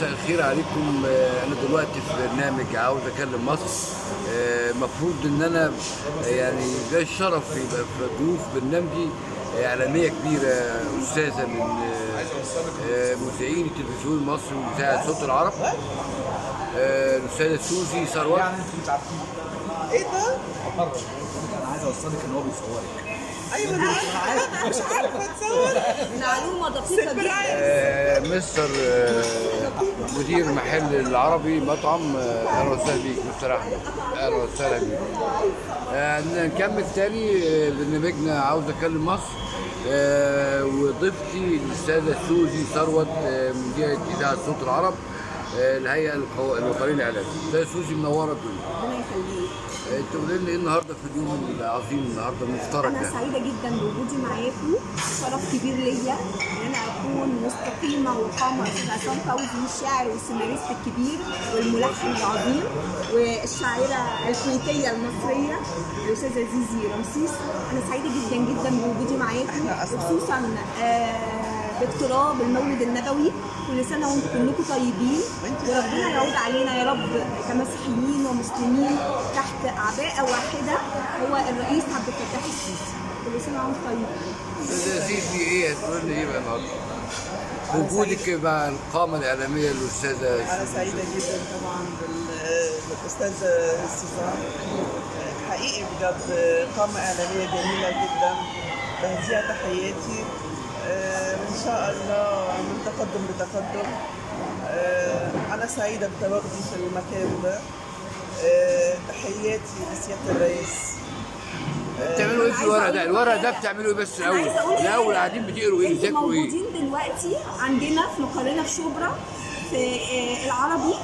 مساء الخير عليكم. انا دلوقتي في برنامج عاوز اكلم مصر. المفروض ان انا يعني ده الشرف يبقى في ضيوف برنامجي اعلاميه كبيره، استاذه من مذيعين التلفزيون المصري ومذيعه صوت العرب، الاستاذه سوزي ثروت. ايه ده؟ انا عايز اوصلك ان هو بيصورك. ايوه انا مش عارفه اتصور. معلومه دقيقه جدا. مستر مدير محل العربي مطعم، اهلا وسهلا بيك مستر احمد، اهلا وسهلا بيك. نكمل تاني برنامجنا عاوز اكلم مصر، وضيفتي الاستاذه سوزي ثروت مديره اذاعه صوت العرب، الهيئه الوطنيه للاعلام. استاذه سوزي منوره الدنيا. ربنا يخليك. انت قولي لنا ايه النهارده في اليوم العظيم النهارده المفترض انا ده؟ سعيده جدا بوجودي معاكم، شرف كبير ليا ان انا اكون مستقيمه وقامه استاذ عصام فوزي، الشاعر والسيناريست الكبير والملحن العظيم، والشاعره الكويتيه المصريه الاستاذه زيزي رمسيس. انا سعيده جدا جدا بوجودي معاكم، وخصوصا دكتوراه بالمولد النبوي. كل سنه وانتم كلكم طيبين، وربنا يعود علينا يا رب كمسيحيين ومسلمين تحت عباءه واحده هو الرئيس عبد الفتاح السيسي. كل سنه وانتم طيبين. استاذه زيزي ايه هتقول لي ايه بقى النهارده؟ وجودك مع القامه الاعلاميه الاستاذه. انا سعيده جدا طبعا بالاستاذه سوزان، حقيقي بجد قامه اعلاميه جميله جدا، بهديها تحياتي. ان شاء الله من تقدم لتقدم. انا سعيده بتواجدي في المكان ده. تحياتي لسياده الرئيس. بتعملوا ايه في الورق ده؟ الورق ده بتعملوا ايه بس الاول قاعدين بتقروا ايه؟ بتذاكروا ايه؟ موجودين دلوقتي عندنا في مقرنا في شبرا في العربي،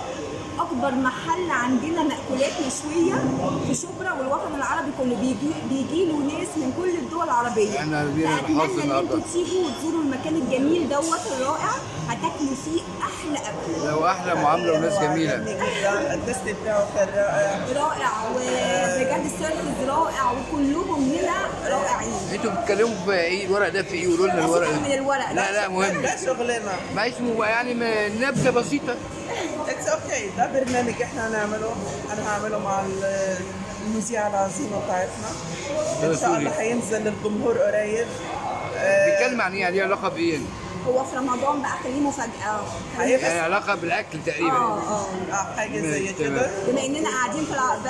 اكبر محل عندنا مأكولات مشويه في شبرا والوطن العربي كله. بيجي له ناس من كل الدول العربيه. احنا لينا الحظ ان انتوا تيجوا وتزوروا المكان الجميل دوت الرائع، هتاكلوا فيه احلى اكل. لو احلى معامله وناس جميله. التست بتاعه كان رائع، وبجد السيرفيس رائع، وكلهم هنا رائعين. انتوا بتتكلموا في ايه؟ الورق ده في ايه؟ قولوا لنا الورق ده. من الورق لا مهم. ده شغلنا. ما اسمه يعني نبذه بسيطه. اتس اوكي. ده برنامج احنا هنعمله، انا هعمله مع المذيعه العظيمه بتاعتنا. ان شاء الله هينزل للجمهور قريب. بيتكلم عن ايه؟ يعني ليه علاقه بايه؟ هو في رمضان بقى، خليه مفاجاه. يعني علاقه بالاكل تقريبا. حاجه زي كده. بما اننا قاعدين في العرب